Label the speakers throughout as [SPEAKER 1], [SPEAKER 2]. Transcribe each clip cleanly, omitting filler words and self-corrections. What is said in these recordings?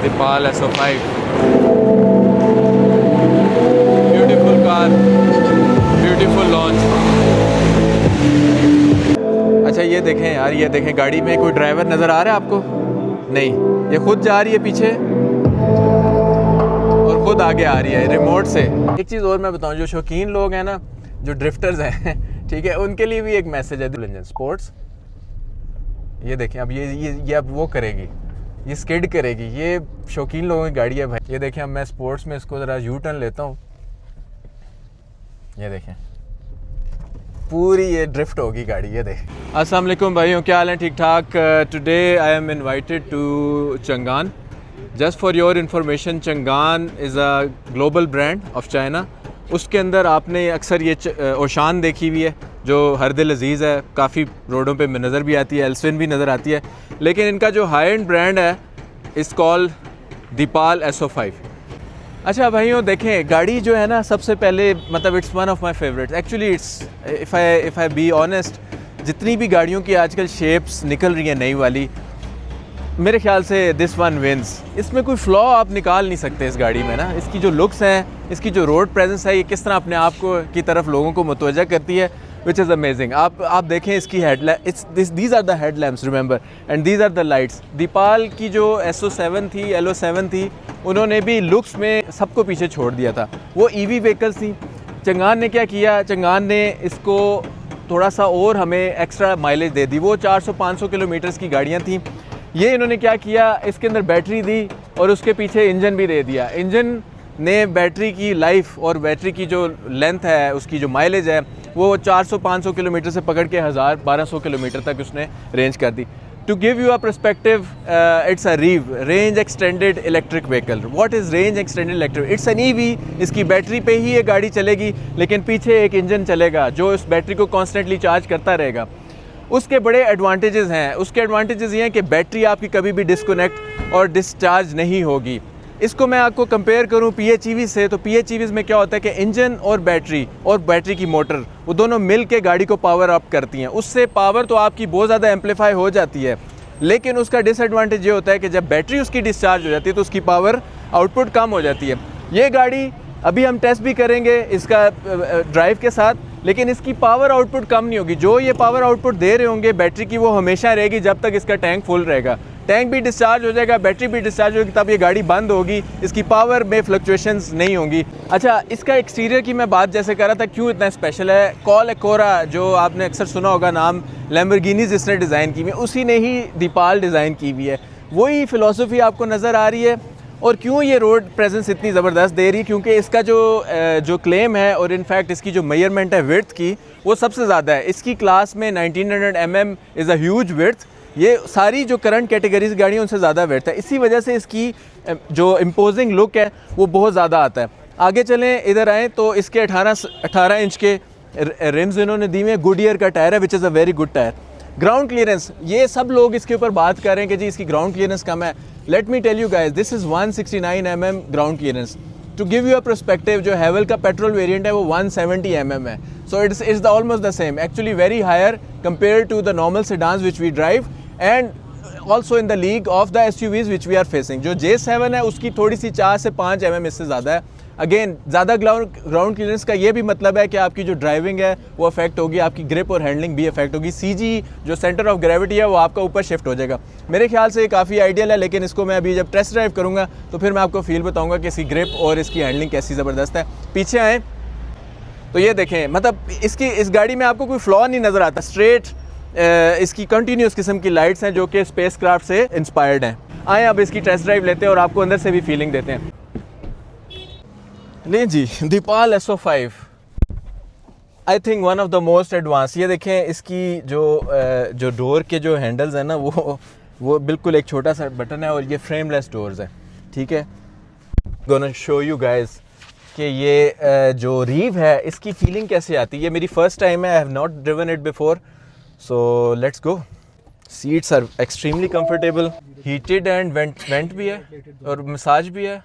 [SPEAKER 1] Dipal SO5. Beautiful car, beautiful launch. अच्छा ये देखें यार, ये देखें गाड़ी में कोई ड्राइवर नज़र आ रहा है आपको? नहीं, ये खुद जा रही है पीछे और खुद आगे आ रही है रिमोट से। एक चीज़ और मैं बताऊं, जो शौकीन लोग हैं ना, जो ड्रिफ्टर्स हैं, ठीक है, उनके लिए भी एक मैसेज है। इंजन स्पोर्ट्स, ये देखें अब ये अब वो करेगी, ये स्किड करेगी, ये शौकीन लोगों की गाड़ी है भाई। ये देखें अब मैं स्पोर्ट्स में इसको ज़रा यू टर्न लेता हूँ, ये देखें पूरी ये ड्रिफ्ट होगी गाड़ी। ये देखें। अस्सलाम वालेकुम भाइयों, क्या हाल है? ठीक ठाक। Today I am invited to Changan. Just for your information, Changan is a global brand of China. उसके अंदर आपने अक्सर ये ओशान देखी हुई है जो हर दिल अजीज़ है, काफ़ी रोडों पे नज़र भी आती है, एल्सविन भी नज़र आती है, लेकिन इनका जो हाई एंड ब्रांड है इस कॉल दीपाल SO5। अच्छा भाइयों देखें, गाड़ी जो है ना, सबसे पहले मतलब it's one of my favourite actually. It's if I be honest, जितनी भी गाड़ियों की आजकल शेप्स निकल रही हैं नई वाली, मेरे ख्याल से दिस वन विंस। इसमें कोई फ्लॉ आप निकाल नहीं सकते इस गाड़ी में ना। इसकी जो लुक्स हैं, इसकी जो रोड प्रेजेंस है, ये किस तरह अपने आप को की तरफ लोगों को मुतवज्जा करती है, विच इज़ अमेजिंग। आप देखें इसकी these are the head lamps remember, and these are the lights. Deepal की जो SO7 थी, LO7 थी, उन्होंने भी लुक्स में सबको पीछे छोड़ दिया था। वो EV व्हीकल्स थी। चंगान ने क्या किया, चंगान ने इसको थोड़ा सा और हमें एक्स्ट्रा माइलेज दे दी। वो 400-500 किलोमीटर्स की गाड़ियाँ थी। ये इन्होंने क्या किया, इसके अंदर बैटरी दी और उसके पीछे इंजन भी दे दिया। इंजन ने बैटरी की लाइफ और बैटरी की जो लेंथ है, उसकी जो माइलेज है, वो 400-500 किलोमीटर से पकड़ के 1000-1200 किलोमीटर तक उसने रेंज कर दी। To give you a perspective, it's a REEV, range extended electric vehicle. What is range extended electric? It's an EV। इसकी बैटरी पे ही ये गाड़ी चलेगी, लेकिन पीछे एक इंजन चलेगा जो इस बैटरी को कॉन्स्टेंटली चार्ज करता रहेगा। उसके बड़े एडवांटेजेस हैं। उसके एडवांटेजेस ये हैं कि बैटरी आपकी कभी भी डिस्कनेक्ट और डिस्चार्ज नहीं होगी। इसको मैं आपको कंपेयर करूं PHEV से, तो PHEVs में क्या होता है कि इंजन और बैटरी की मोटर, वो दोनों मिल के गाड़ी को पावर अप करती हैं। उससे पावर तो आपकी बहुत ज़्यादा एम्पलीफाई हो जाती है, लेकिन उसका डिसएडवांटेज ये होता है कि जब बैटरी उसकी डिस्चार्ज हो जाती है तो उसकी पावर आउटपुट कम हो जाती है। ये गाड़ी अभी हम टेस्ट भी करेंगे इसका ड्राइव के साथ, लेकिन इसकी पावर आउटपुट कम नहीं होगी। जो ये पावर आउटपुट दे रहे होंगे बैटरी की, वो हमेशा रहेगी जब तक इसका टैंक फुल रहेगा। टैंक भी डिस्चार्ज हो जाएगा, बैटरी भी डिस्चार्ज होगी, तब ये गाड़ी बंद होगी, इसकी पावर में फ्लक्चुएशंस नहीं होंगी। अच्छा, इसका एक्सटीरियर की मैं बात जैसे कर रहा था, क्यों इतना स्पेशल है। कॉल एकोरा, जो आपने अक्सर सुना होगा नाम, लैम्बोर्गिनी जिसने डिज़ाइन की हुई है, उसी ने ही दीपाल डिज़ाइन की हुई है। वही फ़िलासफ़ी आपको नज़र आ रही है। और क्यों ये रोड प्रेजेंस इतनी ज़बरदस्त दे रही है, क्योंकि इसका जो क्लेम है और इनफैक्ट इसकी जो मेजरमेंट है विड्थ की, वो सबसे ज़्यादा है। इसकी क्लास में 1900 mm is a huge width. ये सारी जो करंट कैटेगरीज गाड़ियाँ उनसे ज़्यादा विड्थ है। इसी वजह से इसकी जो इम्पोजिंग लुक है वो बहुत ज़्यादा आता है। आगे चलें, इधर आएँ तो इसके 18 इंच के रिम्स इन्होंने दी हुए हैं। गुडियर का टायर है, which is a very good tyre. Ground clearance, ये सब लोग इसके ऊपर बात कर रहे हैं कि जी इसकी ग्राउंड क्लियरेंस कम है। Let me tell you guys, this is 169 mm ground clearance. To give you a perspective, जो हैवल का पेट्रोल वेरिएंट है वो 170 mm है। So it's almost the same, actually very higher compare to the normal sedans which we drive, and also in the league of the SUVs which we are facing. जो J7 है उसकी थोड़ी सी 4 से 5 mm इससे ज़्यादा है। Again, ज़्यादा ground clearance का ये भी मतलब है कि आपकी जो ड्राइविंग है वो अफेक्ट होगी, आपकी ग्रिप और हैंडलिंग भी अफेक्ट होगी। CG जो सेंटर ऑफ ग्रेविटी है वो आपका ऊपर शिफ्ट हो जाएगा। मेरे ख्याल से ये काफ़ी आइडियल है, लेकिन इसको मैं अभी जब टेस्ट ड्राइव करूँगा तो फिर मैं आपको फील बताऊँगा कि इसकी ग्रिप और इसकी हैंडलिंग कैसी ज़बरदस्त है। पीछे आएँ तो ये देखें, मतलब इस गाड़ी में आपको कोई फ्लॉ नहीं नज़र आता। स्ट्रेट इसकी कंटिन्यूस किस्म की लाइट्स हैं जो कि स्पेस क्राफ्ट से इंस्पायर्ड हैं। आए अब इसकी टेस्ट ड्राइव लेते हैं और आपको अंदर से भी फीलिंग देते हैं। नहीं जी, Deepal SO5 I think one of the most advance. ये देखें इसकी जो डोर के जो हैंडल्स हैं ना, वो बिल्कुल एक छोटा सा बटन है और ये फ्रेमलेस डोर्स है। ठीक है, गोना शो यू गाइस कि ये जो रीव है इसकी फीलिंग कैसे आती है। ये मेरी फर्स्ट टाइम है, I have not driven it before, so let's go. Seats are extremely comfortable, heated and vent भी है और मसाज भी है।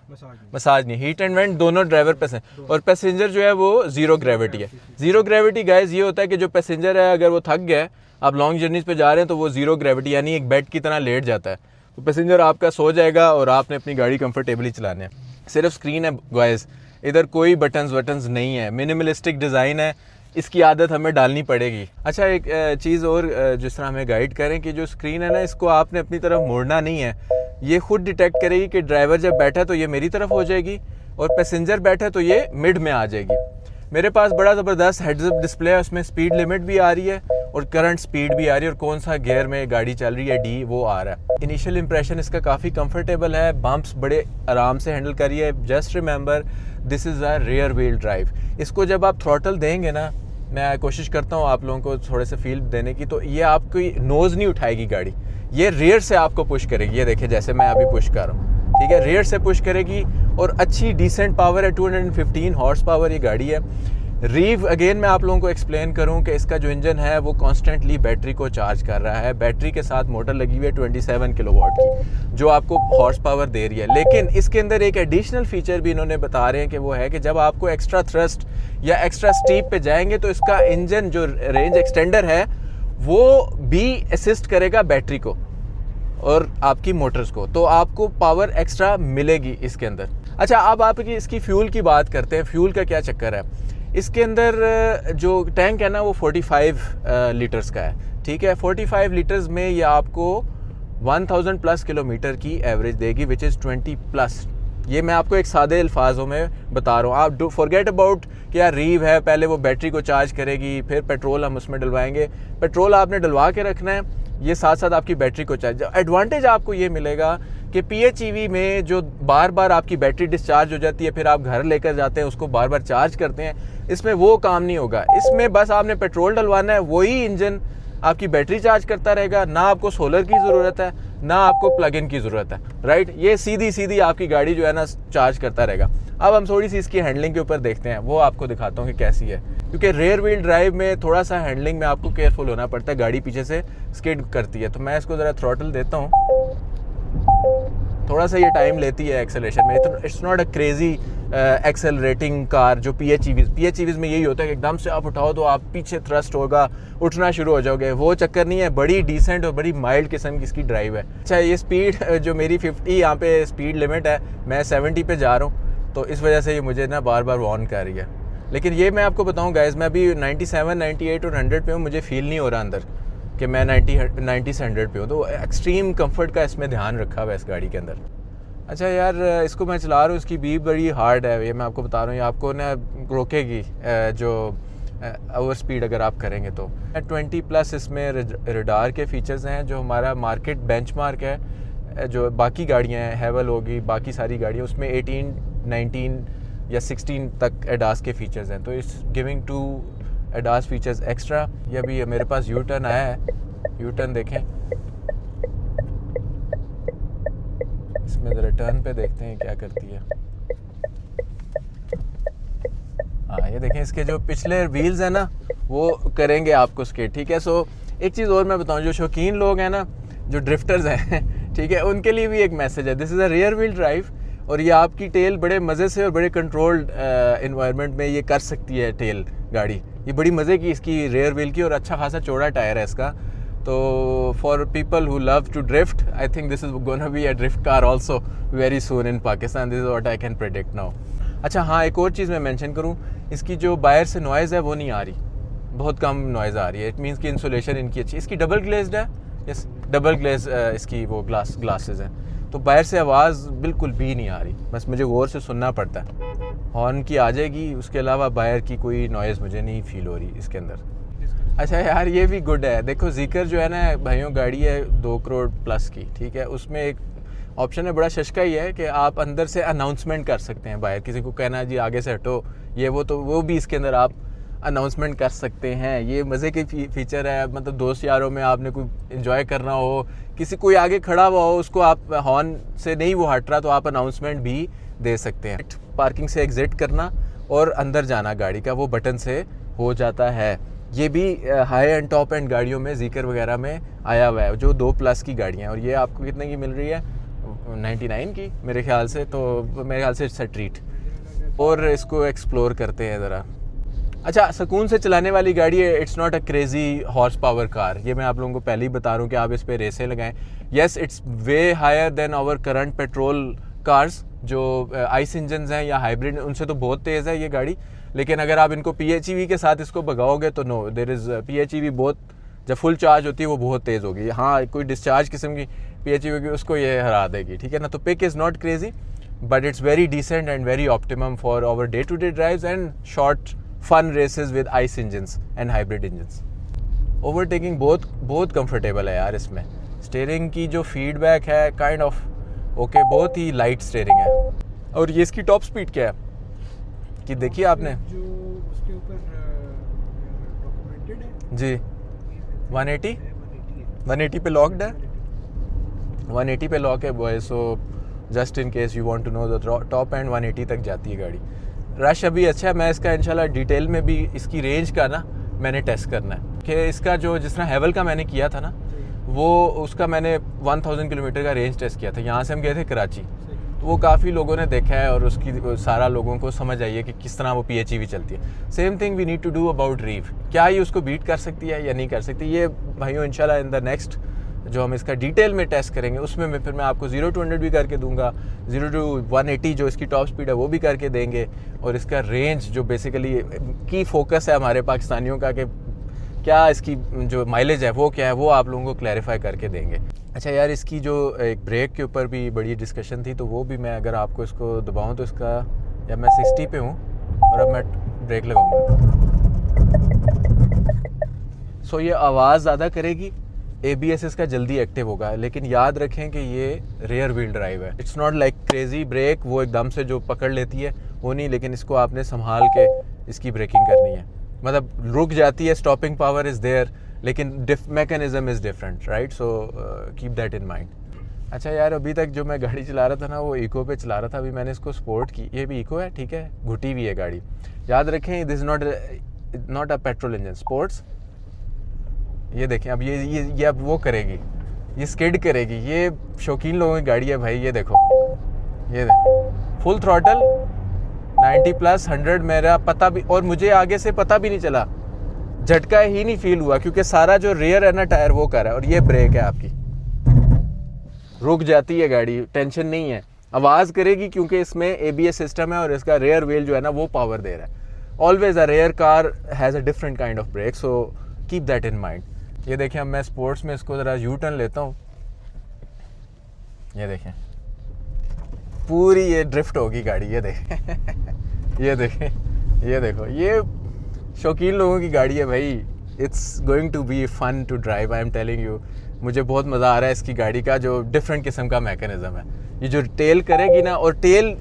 [SPEAKER 1] मसाज नहीं, हीट एंड वेंट दोनों ड्राइवर पे हैं। और पैसेंजर जो है वो ज़ीरो ग्रेविटी है। ज़ीरो ग्रेविटी गाइस ये होता है कि जो पैसेंजर है अगर वो थक गया, आप लॉन्ग जर्नीज़ पे जा रहे हैं, तो वो ज़ीरो ग्रेविटी यानी एक बेड की तरह लेट जाता है। तो पैसेंजर आपका सो जाएगा और आपने अपनी गाड़ी कंफर्टेबली चलानी है। सिर्फ स्क्रीन है गाइस, इधर कोई बटन्स नहीं है, मिनिमलिस्टिक डिज़ाइन है, इसकी आदत हमें डालनी पड़ेगी। अच्छा, एक चीज़ और जिस तरह हमें गाइड करें कि जो स्क्रीन है ना, इसको आपने अपनी तरफ मोड़ना नहीं है, ये खुद डिटेक्ट करेगी कि ड्राइवर जब बैठा है तो ये मेरी तरफ हो जाएगी और पैसेंजर बैठा है तो ये मिड में आ जाएगी। मेरे पास बड़ा ज़बरदस्त हेड्सअप डिस्प्ले है, उसमें स्पीड लिमिट भी आ रही है और करंट स्पीड भी आ रही है और कौन सा गियर में गाड़ी चल रही है, डी, वो आ रहा है। इनिशियल इंप्रेशन इसका काफ़ी कंफर्टेबल है, बम्प्स बड़े आराम से हैंडल कर रही है। Just remember this is a rear wheel drive. इसको जब आप थ्रॉटल देंगे ना, मैं कोशिश करता हूँ आप लोगों को थोड़े से फील देने की, तो ये आपकी नोज़ नहीं उठाएगी गाड़ी, ये रियर से आपको पुश करेगी। ये देखिए जैसे मैं अभी पुश कर रहा हूँ, ठीक है, रियर से पुश करेगी और अच्छी डिसेंट पावर है, 215 हॉर्स पावर ये गाड़ी है। रीव अगेन मैं आप लोगों को एक्सप्लेन करूं कि इसका जो इंजन है वो कॉन्स्टेंटली बैटरी को चार्ज कर रहा है। बैटरी के साथ मोटर लगी हुई है 27 किलोवाट की, जो आपको हॉर्स पावर दे रही है। लेकिन इसके अंदर एक एडिशनल फीचर भी इन्होंने बता रहे हैं कि वो है कि जब आपको एक्स्ट्रा थ्रस्ट या एक्स्ट्रा स्टीप पे जाएंगे तो इसका इंजन जो रेंज एक्सटेंडर है वो भी असिस्ट करेगा बैटरी को और आपकी मोटर्स को, तो आपको पावर एक्स्ट्रा मिलेगी इसके अंदर। अच्छा, अब आपकी इसकी फ्यूल की बात करते हैं। फ्यूल का क्या चक्कर है, इसके अंदर जो टैंक है ना वो 45 लीटर्स का है, ठीक है। 45 लीटर्स में ये आपको 1000 प्लस किलोमीटर की एवरेज देगी, विच इज़ 20 प्लस। ये मैं आपको एक सादे अल्फाजों में बता रहा हूँ। आप डू फॉरगेट अबाउट कि यार रीव है, पहले वो बैटरी को चार्ज करेगी, फिर पेट्रोल हम उसमें डलवाएंगे। पेट्रोल आपने डलवा के रखना है, ये साथ साथ आपकी बैटरी को चार्ज। एडवांटेज आपको ये मिलेगा कि PHEV में जो बार बार आपकी बैटरी डिस्चार्ज हो जाती है, फिर आप घर लेकर जाते हैं, उसको बार बार चार्ज करते हैं, इसमें वो काम नहीं होगा। इसमें बस आपने पेट्रोल डलवाना है, वही इंजन आपकी बैटरी चार्ज करता रहेगा। ना आपको सोलर की ज़रूरत है, ना आपको प्लग इन की ज़रूरत है, राइट। ये सीधी आपकी गाड़ी जो है ना चार्ज करता रहेगा। अब हम थोड़ी सी इसकी हैंडलिंग के ऊपर देखते हैं, वो आपको दिखाता हूँ कि कैसी है। क्योंकि रेयर व्हील ड्राइव में थोड़ा सा हैंडलिंग में आपको केयरफुल होना पड़ता है, गाड़ी पीछे से स्किड करती है। तो मैं इसको ज़रा थ्रॉटल देता हूँ, थोड़ा सा ये टाइम लेती है एक्सेलरेशन में। It's not a crazy accelerating car जो PHEVs में यही होता है कि एकदम से आप उठाओ तो आप पीछे थ्रस्ट होगा, उठना शुरू हो जाओगे, वो चक्कर नहीं है। बड़ी डिसेंट और बड़ी माइल्ड किस्म की इसकी ड्राइव है। अच्छा, ये स्पीड जो मेरी 50 यहाँ पे स्पीड लिमिट है, मैं 70 पे जा रहा हूँ, तो इस वजह से ये मुझे ना बार बार वार्न कर रही है। लेकिन ये मैं आपको बताऊँ गाइस, मैं अभी 97, 98 और 100 पे हूँ, मुझे फील नहीं हो रहा अंदर कि मैं 90 से 100 पे हूँ। तो एक्सट्रीम कंफर्ट का इसमें ध्यान रखा हुआ है इस गाड़ी के अंदर। अच्छा यार, इसको मैं चला रहा हूँ, इसकी बीप बड़ी हार्ड है, ये मैं आपको बता रहा हूँ। ये आपको ना रोकेगी जो ओवर स्पीड अगर आप करेंगे तो। 20 प्लस इसमें रडार के फीचर्स हैं, जो हमारा मार्केट बेंचमार्क है। जो बाकी गाड़ियाँ हैं, हैवल होगी, बाकी सारी गाड़ियाँ, उसमें 18, 19 या 16 तक एडास के फीचर्स हैं। तो it's giving 2 ADAS features extra. ये अभी मेरे पास यू टर्न आया है, यू टर्न देखें, इसमें ज़रा टर्न पे देखते हैं क्या करती है। हाँ, ये देखें, इसके जो पिछले व्हील्स हैं ना वो करेंगे आपको स्किड, ठीक है। सो एक चीज़ और मैं बताऊं, जो शौकीन लोग हैं ना, जो ड्रिफ्टर्स हैं, ठीक है, उनके लिए भी एक मैसेज है। This is a rear wheel drive और ये आपकी टेल बड़े मज़े से और बड़े कंट्रोल्ड इन्वायरमेंट में ये कर सकती है टेल गाड़ी। ये बड़ी मज़े की इसकी रेयर व्हील की और अच्छा खासा चौड़ा टायर है इसका। तो for people who love to drift, I think this is gonna be a drift car also very soon in Pakistan. This is what I can predict now. अच्छा हाँ, एक और चीज़ मैं मेंशन करूँ, इसकी जो बाहर से नॉइज़ है वो नहीं आ रही, बहुत कम नॉइज़ आ रही है। इट मीन्स कि इंसुलेशन इनकी अच्छी। इसकी डबल ग्लेज्ड है, यस, डबल ग्लेज इसकी वो ग्लासेस हैं, तो बाहर से आवाज़ बिल्कुल भी नहीं आ रही, बस मुझे गौर से सुनना पड़ता है। हॉर्न की आ जाएगी, उसके अलावा बाहर की कोई नॉइज़ मुझे नहीं फील हो रही इसके अंदर। अच्छा यार, ये भी गुड है। देखो ज़िकर जो है ना भाइयों, गाड़ी है 2 करोड़ प्लस की, ठीक है। उसमें एक ऑप्शन है, बड़ा शशका ही है, कि आप अंदर से अनाउंसमेंट कर सकते हैं। बाहर किसी को कहना जी आगे से हटो, ये वो, तो वो भी इसके अंदर आप अनाउंसमेंट कर सकते हैं। ये मज़े की फीचर है। मतलब दोस्त यारों में आपने कोई इन्जॉय करना हो, किसी कोई आगे खड़ा हुआ हो, उसको आप हॉर्न से नहीं वो हट रहा, तो आप अनाउंसमेंट भी दे सकते हैं। पार्किंग से एग्जिट करना और अंदर जाना गाड़ी का वो बटन से हो जाता है। ये भी हाई एंड टॉप एंड गाड़ियों में, ज़िकर वगैरह में आया हुआ है, जो 2 प्लस की गाड़ियाँ हैं। और ये आपको कितने की मिल रही है? 99 की मेरे ख्याल से। तो मेरे ख्याल से इट्स अ ट्रीट। और इसको एक्सप्लोर करते हैं ज़रा। अच्छा, सुकून से चलाने वाली गाड़ी है, it's not a crazy horse power car. ये मैं आप लोगों को पहले ही बता रहा हूँ कि आप इस पे रेसें लगाएं। Yes, it's way higher than our current petrol cars जो आइस इंजन्स हैं या हाइब्रिड, उनसे तो बहुत तेज़ है ये गाड़ी। लेकिन अगर आप इनको PHEV के साथ इसको भगाओगे तो नो, देयर इज़ PHEV बहुत, जब फुल चार्ज होती है वो बहुत तेज़ होगी। हाँ, कोई डिस्चार्ज किस्म की PHEV की उसको ये हरा देगी, ठीक है ना। तो pick is not crazy but it's very decent and very optimum for our day to day drives and short fun races with ICE engines and hybrid engines. Overtaking बहुत कंफर्टेबल है यार इसमें। स्टीयरिंग की जो फीडबैक है kind of okay, बहुत ही light steering है। और ये इसकी टॉप स्पीड क्या है कि देखिए आपने
[SPEAKER 2] जो उसके ऊपर डॉक्यूमेंटेड है
[SPEAKER 1] जी 180 180 पे लॉक्ड है, 180 पे लॉक है boy. So just in case you want to know the top end 180 तक जाती है गाड़ी। रश अभी अच्छा है। मैं इसका इंशाल्लाह डिटेल में भी इसकी रेंज का ना मैंने टेस्ट करना है कि इसका जो जिस तरह हेवल का मैंने किया था ना, वो उसका मैंने 1000 किलोमीटर का रेंज टेस्ट किया था। यहाँ से हम गए थे कराची, तो वो काफ़ी लोगों ने देखा है और उसकी सारा लोगों को समझ आई है कि किस तरह वो PHEV चलती है। Same thing we need to do about REEV. क्या ये उसको बीट कर सकती है या नहीं कर सकती, ये भाइयों इंशाल्लाह इन द नेक्स्ट जो हम इसका डिटेल में टेस्ट करेंगे उसमें मैं आपको 0 to 100 भी करके दूंगा, 0 to 180 जो इसकी टॉप स्पीड है वो भी करके देंगे। और इसका रेंज जो बेसिकली की फोकस है हमारे पाकिस्तानियों का कि क्या इसकी जो माइलेज है वो क्या है, वो आप लोगों को क्लैरिफाई करके देंगे। अच्छा यार, इसकी जो एक ब्रेक के ऊपर भी बड़ी डिस्कशन थी, तो वो भी मैं अगर आपको इसको दबाऊं तो इसका, या मैं 60 पे हूँ और अब मैं ब्रेक लगाऊंगा, सो ये आवाज़ ज़्यादा करेगी, ABS इसका जल्दी एक्टिव होगा। लेकिन याद रखें कि ये रेयर व्हील ड्राइव है, it's not like crazy brake वो एकदम से जो पकड़ लेती है वो नहीं, लेकिन इसको आपने संभाल के इसकी ब्रेकिंग करनी है। मतलब रुक जाती है, स्टॉपिंग पावर इज़ देयर, लेकिन mechanism is different, right. So keep that in mind. अच्छा यार, अभी तक जो मैं गाड़ी चला रहा था ना वो इको पे चला रहा था, अभी मैंने इसको स्पोर्ट की। ये भी इको है, ठीक है, घुटी हुई है गाड़ी। याद रखें this is not a petrol engine, sports. ये देखें अब ये अब वो करेगी, ये स्किड करेगी। ये शौकीन लोगों की गाड़ी है भाई। ये देखो, ये फुल थ्रॉटल 90+ 100 मेरा पता भी, और मुझे आगे से पता भी नहीं चला, झटका ही नहीं फील हुआ क्योंकि सारा जो रेयर है ना टायर वो कर रहा है। और ये ब्रेक है आपकी, रुक जाती है गाड़ी, टेंशन नहीं है। आवाज़ करेगी क्योंकि इसमें ABS सिस्टम है और इसका रेयर व्हील जो है ना वो पावर दे रहा है। Always a rear car has a different kind of brake, so keep that in mind. ये देखें, अब मैं स्पोर्ट्स में इसको ज़रा U टर्न लेता हूँ। ये देखें, पूरी ये ड्रिफ्ट होगी गाड़ी। ये देखें ये देखें, ये देखो, ये शौकीन लोगों की गाड़ी है भाई। It's going to be fun to drive, I am telling you. मुझे बहुत मज़ा आ रहा है इसकी गाड़ी का, जो डिफरेंट किस्म का मैकेनिज़्म है। ये जो टेल करेगी ना, और टेल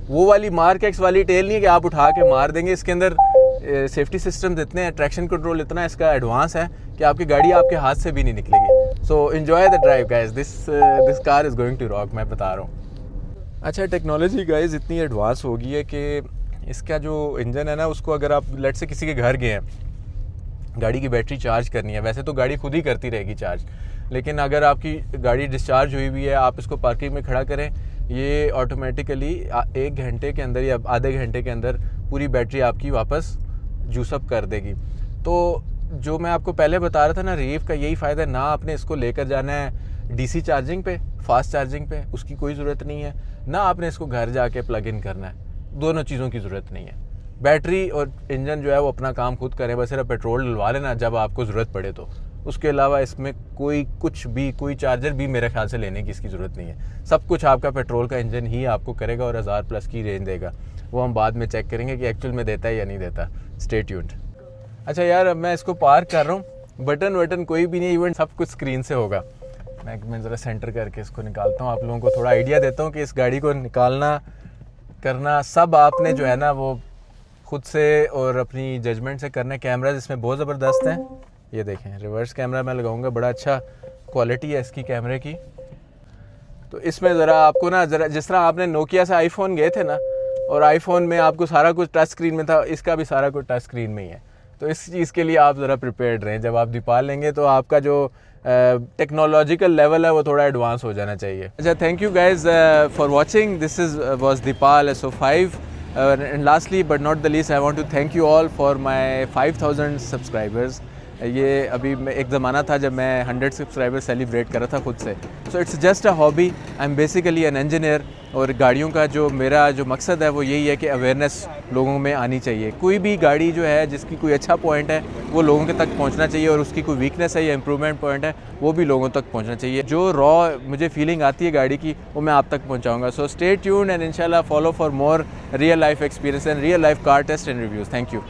[SPEAKER 1] वो वाली मार्क एक्स वाली टेल नहीं है कि आप उठा के मार देंगे। इसके अंदर सेफ्टी सिस्टम्स इतने हैं, ट्रैक्शन कंट्रोल इतना इसका एडवांस है कि आपकी गाड़ी आपके हाथ से भी नहीं निकलेगी। So enjoy the drive guys, this car is going to rock, मैं बता रहा हूँ। अच्छा, टेक्नोलॉजी गाइस इतनी एडवांस हो गई है कि इसका जो इंजन है ना, उसको अगर आप लेट से किसी के घर गए हैं, गाड़ी की बैटरी चार्ज करनी है, वैसे तो गाड़ी खुद ही करती रहेगी चार्ज, लेकिन अगर आपकी गाड़ी डिस्चार्ज हुई हुई है, आप इसको पार्किंग में खड़ा करें, ये ऑटोमेटिकली 1 घंटे के अंदर या आधे घंटे के अंदर पूरी बैटरी आपकी वापस जूसअप कर देगी। तो जो मैं आपको पहले बता रहा था ना, रीव का यही फ़ायदा है ना, आपने इसको लेकर जाना है DC चार्जिंग पे, फास्ट चार्जिंग पे, उसकी कोई ज़रूरत नहीं है ना, आपने इसको घर जाके प्लग इन करना है, दोनों चीज़ों की ज़रूरत नहीं है। बैटरी और इंजन जो है वो अपना काम खुद करें, बस सिर्फ पेट्रोल डलवा लेना जब आपको ज़रूरत पड़े तो। उसके अलावा इसमें कोई चार्जर भी मेरे ख्याल से लेने की इसकी ज़रूरत नहीं है। सब कुछ आपका पेट्रोल का इंजन ही आपको करेगा और 1000+ की रेंज देगा। वो हम बाद में चेक करेंगे कि एक्चुअल में देता है या नहीं देता। Stay tuned. अच्छा यार, अब मैं इसको पार्क कर रहा हूँ, बटन कोई भी नहीं, इवन सब कुछ स्क्रीन से होगा। मैं ज़रा सेंटर करके इसको निकालता हूँ, आप लोगों को थोड़ा आइडिया देता हूँ कि इस गाड़ी को निकालना करना सब आपने जो है ना वो खुद से और अपनी जजमेंट से करना है। कैमराज इसमें बहुत ज़बरदस्त हैं। ये देखें, रिवर्स कैमरा मैं लगाऊंगा, बड़ा अच्छा क्वालिटी है इसकी कैमरे की। तो इसमें ज़रा आपको ना, ज़रा जिस तरह आपने नोकिया से आईफोन गए थे ना, और आईफोन में आपको सारा कुछ टच स्क्रीन में था, इसका भी सारा कुछ टच स्क्रीन में ही है। तो इस चीज़ के लिए आप ज़रा प्रिपेयर्ड रहें। जब आप दीपाल लेंगे तो आपका जो टेक्नोलॉजिकल लेवल है वो थोड़ा एडवांस हो जाना चाहिए। अच्छा, thank you guys for watching. This was Deepal SO5 and lastly but not the least I want to thank you all for my 5000 subscribers. ये अभी एक ज़माना था जब मैं 100 सब्सक्राइबर सेलिब्रेट कर रहा था खुद से। So it's just a hobby, I am basically an engineer, और गाड़ियों का जो मेरा जो मकसद है वो यही है कि अवेयरनेस लोगों में आनी चाहिए। कोई भी गाड़ी जो है जिसकी कोई अच्छा पॉइंट है वो लोगों के तक पहुंचना चाहिए, और उसकी कोई वीकनेस है या इम्प्रूवमेंट पॉइंट है वो भी लोगों तक पहुंचना चाहिए। जो रॉ मुझे फीलिंग आती है गाड़ी की वो मैं आप तक पहुंचाऊंगा। सो स्टे ट्यून्ड एंड इंशाल्लाह follow for more real life experience and real life car test and reviews. Thank you.